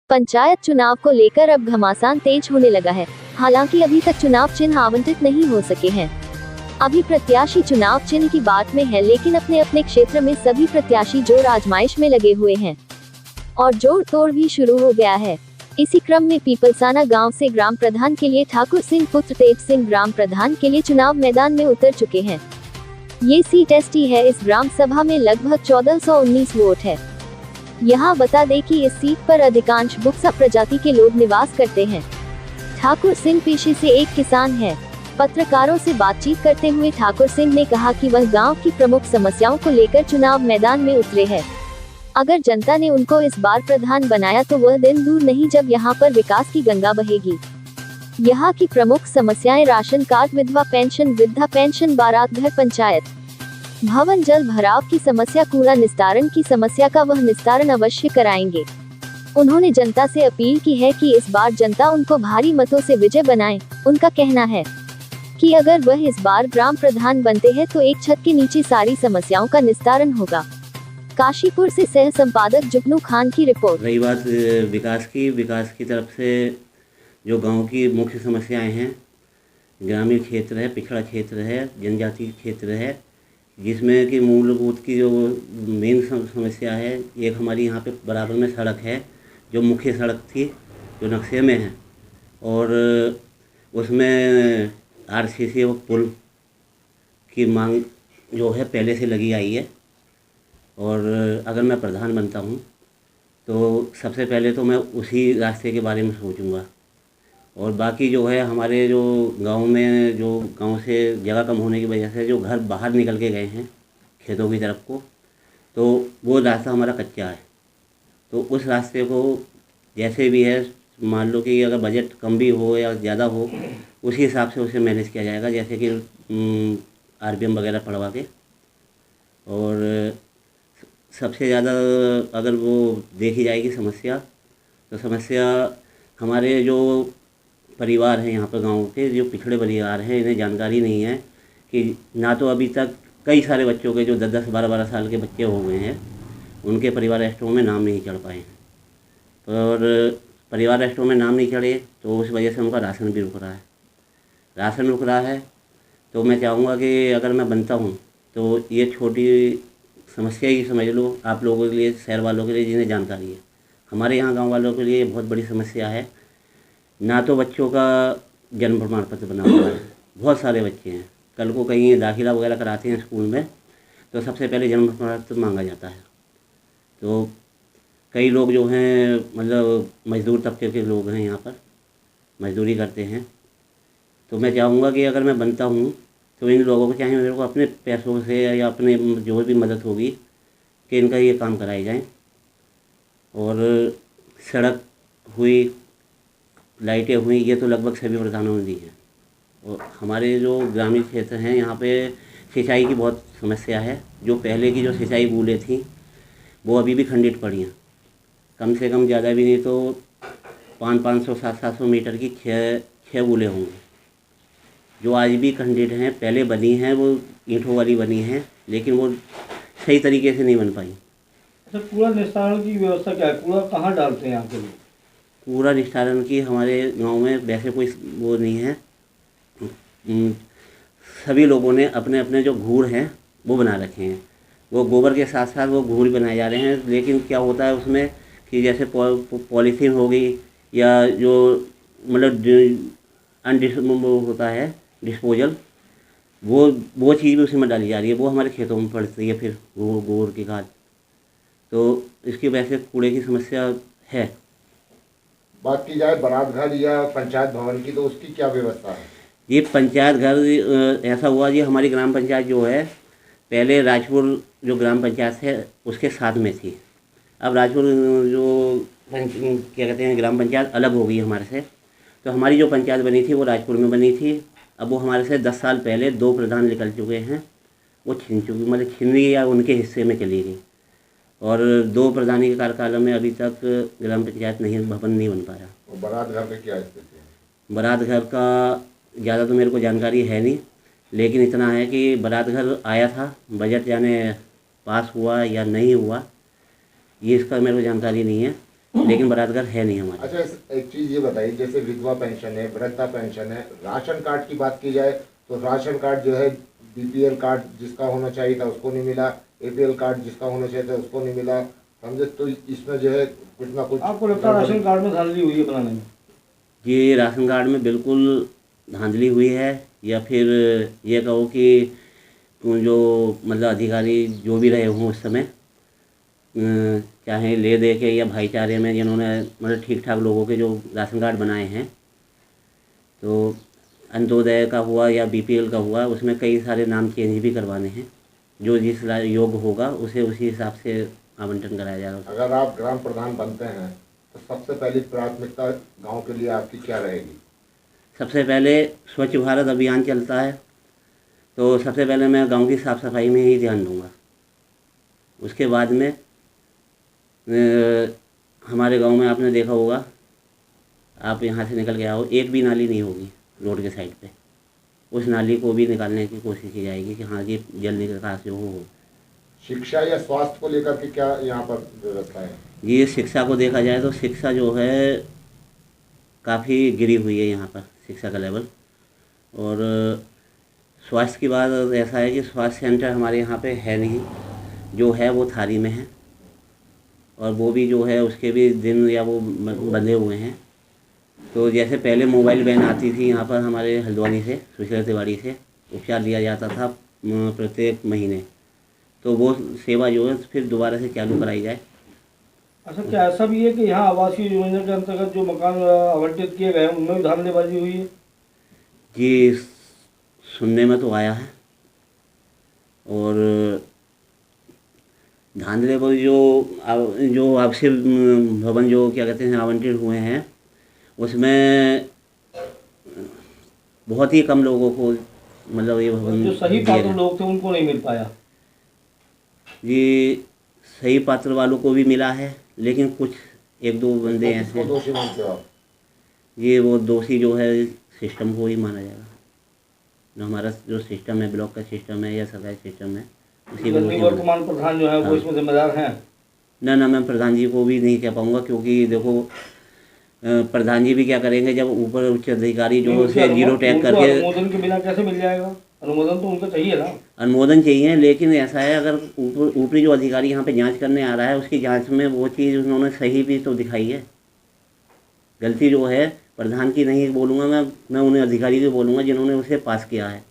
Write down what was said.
पंचायत चुनाव को लेकर अब घमासान तेज होने लगा है। हालांकि अभी तक चुनाव चिन्ह आवंटित नहीं हो सके हैं। अभी प्रत्याशी चुनाव चिन्ह की बात में है, लेकिन अपने अपने क्षेत्र में सभी प्रत्याशी जोर आजमाइश में लगे हुए हैं और जोड़ तोड़ भी शुरू हो गया है। इसी क्रम में पीपलसाना गांव से ग्राम प्रधान के लिए ठाकुर सिंह पुत्र तेज सिंह ग्राम प्रधान के लिए चुनाव मैदान में उतर चुके हैं। ये सीट एसटी है। इस ग्राम सभा में लगभग 1419 वोट है। यहाँ बता दें कि इस सीट पर अधिकांश बुक्सा प्रजाति के लोग निवास करते हैं। ठाकुर सिंह पेशे से एक किसान है। पत्रकारों से बातचीत करते हुए ठाकुर सिंह ने कहा कि वह गांव की प्रमुख समस्याओं को लेकर चुनाव मैदान में उतरे हैं। अगर जनता ने उनको इस बार प्रधान बनाया तो वह दिन दूर नहीं जब यहाँ पर विकास की गंगा बहेगी। यहाँ की प्रमुख समस्याएं राशन कार्ड, विधवा पेंशन, वृद्धा पेंशन, बारात घर, पंचायत भवन, जल भराव की समस्या, कूड़ा निस्तारण की समस्या का वह निस्तारण अवश्य कराएंगे। उन्होंने जनता से अपील की है कि इस बार जनता उनको भारी मतों से विजय बनाए। उनका कहना है कि अगर वह इस बार ग्राम प्रधान बनते हैं तो एक छत के नीचे सारी समस्याओं का निस्तारण होगा। काशीपुर से सह संपादक जुगनू खान की रिपोर्ट। रही बात विकास की तरफ से जो गांव की मुख्य समस्याएं हैं, ग्रामीण क्षेत्र है, पिछड़ा क्षेत्र है, जनजातीय क्षेत्र है, जिसमें कि मूलभूत की जो मेन समस्या है, एक हमारी यहाँ पे बराबर में सड़क है, जो मुख्य सड़क थी, जो नक्शे में है, और उसमें आरसीसी और पुल की मांग जो है पहले से लगी आई है। और अगर मैं प्रधान बनता हूँ तो सबसे पहले तो मैं उसी रास्ते के बारे में सोचूंगा। और बाकी जो है हमारे जो गांव में, जो गांव से जगह कम होने की वजह से जो घर बाहर निकल के गए हैं खेतों की तरफ को, तो वो रास्ता हमारा कच्चा है। तो उस रास्ते को जैसे भी है, मान लो कि अगर बजट कम भी हो या ज़्यादा हो, उसी हिसाब से उसे मैनेज किया जाएगा, जैसे कि आरबीएम वगैरह पढ़वा के। और सबसे ज़्यादा अगर वो देखी जाएगी समस्या, तो समस्या हमारे जो परिवार हैं यहाँ पर गांव के, जो पिछड़े परिवार हैं, इन्हें जानकारी नहीं है कि ना तो अभी तक कई सारे बच्चों के जो 10-10, 12-12 साल के बच्चे हो गए हैं, उनके परिवार रजिस्ट्रों में नाम नहीं चढ़ पाए हैं। और परिवार रजिस्ट्रों में नाम नहीं चढ़े तो उस वजह से उनका राशन भी रुक रहा है। तो मैं चाहूँगा कि अगर मैं बनता हूँ तो ये छोटी समस्या ही समझ लो आप लोगों के लिए, शहर वालों के लिए जिन्हें जानकारी है। हमारे यहाँ गांव वालों के लिए बहुत बड़ी समस्या है। ना तो बच्चों का जन्म प्रमाण पत्र बना हुआ है, बहुत सारे बच्चे हैं, कल को कहीं दाखिला वगैरह कराते हैं स्कूल में तो सबसे पहले जन्म प्रमाण पत्र मांगा जाता है। तो कई लोग जो हैं, मतलब मजदूर तबके के लोग हैं, यहाँ पर मजदूरी करते हैं। तो मैं चाहूँगा कि अगर मैं बनता हूँ तो इन लोगों को, चाहे मेरे को अपने पैसों से या अपने जो भी मदद होगी, कि इनका ये काम कराए जाएं। और सड़क हुई, लाइटें हुई, ये तो लगभग सभी प्रधानों ने दी हैं। और हमारे जो ग्रामीण क्षेत्र हैं, यहाँ पे सिंचाई की बहुत समस्या है। जो पहले की जो सिंचाई बूलें थी वो अभी भी खंडित पड़ी हैं। कम से कम ज़्यादा भी नहीं तो 500, 700 मीटर की छः बूलें होंगी, जो आज भी खंडित हैं। पहले बनी हैं, वो ईंटों वाली बनी हैं, लेकिन वो सही तरीके से नहीं बन पाई। अच्छा, कूड़ा निस्तारण की व्यवस्था क्या है? कूड़ा कहाँ डालते हैं यहाँ के लोग? कूड़ा निस्तारण की हमारे गांव में वैसे कोई वो नहीं है। सभी लोगों ने अपने अपने जो घूर हैं वो बना रखे हैं। वो गोबर के साथ साथ वो घूर बनाए जा रहे हैं। लेकिन क्या होता है उसमें कि जैसे पॉलीथीन हो गई, या जो मतलब होता है डिस्पोजल, वो चीज़ भी उसमें डाली जा रही है। वो हमारे खेतों में पड़ती है फिर गोबर की खाद। तो इसकी वजह से कूड़े की समस्या है। बात की जाए बारात घर या पंचायत भवन की, तो उसकी क्या व्यवस्था है? ये पंचायत घर ऐसा हुआ जी, हमारी ग्राम पंचायत जो है, पहले राजपुर जो ग्राम पंचायत है उसके साथ में थी। अब राजपुर जो क्या कहते हैं ग्राम पंचायत अलग हो गई हमारे से। तो हमारी जो पंचायत बनी थी वो राजपुर में बनी थी। अब वो हमारे से 10 साल पहले 2 प्रधान निकल चुके हैं, वो मतलब छीन ली या उनके हिस्से में चली गई। और 2 प्रधानी के कार्यकाल में अभी तक ग्राम पंचायत भवन नहीं बन पाया। और बारात घर में क्या स्थिति है? बारात घर का ज़्यादा तो मेरे को जानकारी है नहीं, लेकिन इतना है कि बारात घर आया था, बजट जाने पास हुआ या नहीं हुआ, ये इसका मेरे को जानकारी नहीं है। लेकिन बारात घर है नहीं हमारे। अच्छा, एक चीज ये बताइए, जैसे विधवा पेंशन है, वृद्धा पेंशन है, राशन कार्ड की बात की जाए तो राशन कार्ड जो है, बीपीएल कार्ड जिसका होना चाहिए था उसको नहीं मिला, एपीएल कार्ड जिसका होना चाहिए था उसको नहीं मिला, समझे? तो इसमें जो है कुछ ना कुछ आपको लगता है राशन कार्ड में धांधली हुई है बनाने में? ये राशन कार्ड में बिल्कुल धांधली हुई है, या फिर ये कहो कि जो मतलब अधिकारी जो भी रहे हों उस समय, चाहे ले दे के या भाईचारे में जिन्होंने मतलब ठीक ठाक लोगों के जो राशन कार्ड बनाए हैं, तो अंत्योदय का हुआ या बीपीएल का हुआ, उसमें कई सारे नाम चेंज भी करवाने हैं। जो जिस योग्य होगा उसे उसी हिसाब से आवंटन कराया जाएगा। अगर आप ग्राम प्रधान बनते हैं तो सबसे पहली प्राथमिकता गांव के लिए आपकी क्या रहेगी? सबसे पहले स्वच्छ भारत अभियान चलता है, तो सबसे पहले मैं गांव की साफ़ सफाई में ही ध्यान दूंगा। उसके बाद में हमारे गांव में आपने देखा होगा, आप यहाँ से निकल के आओ, एक भी नाली नहीं होगी रोड के साइड पे। उस नाली को भी निकालने की कोशिश की जाएगी कि हाँ, ये जल निकास जो हो। शिक्षा या स्वास्थ्य को लेकर के क्या यहाँ पर व्यवस्था है? ये शिक्षा को देखा जाए तो शिक्षा जो है काफ़ी गिरी हुई है यहाँ पर, शिक्षा का लेवल। और स्वास्थ्य की बात ऐसा है कि स्वास्थ्य सेंटर हमारे यहाँ पे है नहीं, जो है वो थारी में है, और वो भी जो है उसके भी दिन या वो बंधे हुए हैं। तो जैसे पहले मोबाइल वैन आती थी यहाँ पर हमारे हल्द्वानी से, सुशीला तिवारी से उपचार दिया जाता था प्रत्येक महीने, तो वो सेवा जो है फिर दोबारा से चालू कराई जाए। अच्छा, क्या ऐसा भी है कि यहाँ आवासीय योजना के अंतर्गत जो मकान आवंटित किए गए हैं उनमें भी धांधलीबाजी हुई है? जी, सुनने में तो आया है। और धांधलीबाजी जो आवासीय भवन जो क्या कहते हैं आवंटित हुए हैं, उसमें बहुत ही कम लोगों को मतलब ये भवन जो सही दिए पात्र गए। लोग थे उनको नहीं मिल पाया? ये सही पात्र वालों को भी मिला है, लेकिन कुछ एक दो बंदे ऐसे किसको हैं, दोषी मानते हो आप? ये वो दोषी जो है सिस्टम को ही माना जाएगा। जो हमारा जो सिस्टम है, ब्लॉक का सिस्टम है या सरकारी सिस्टम है, उसी को दोषी माना। वर्तमान प्रधान जो है वो इसमें जिम्मेदार हैं? ना, मैं प्रधान जी को भी नहीं कह पाऊँगा, क्योंकि देखो प्रधान जी भी क्या करेंगे जब ऊपर उच्च अधिकारी जो उसे जीरो टैग करके। अनुमोदन के बिना कैसे मिल जाएगा? अनुमोदन तो उनका चाहिए ना। अनुमोदन चाहिए, लेकिन ऐसा है अगर ऊपरी जो अधिकारी यहाँ पे जांच करने आ रहा है, उसकी जांच में वो चीज़ उन्होंने सही भी तो दिखाई है। गलती जो है प्रधान की नहीं बोलूँगा मैं उन्हें अधिकारी की बोलूँगा जिन्होंने उसे पास किया है।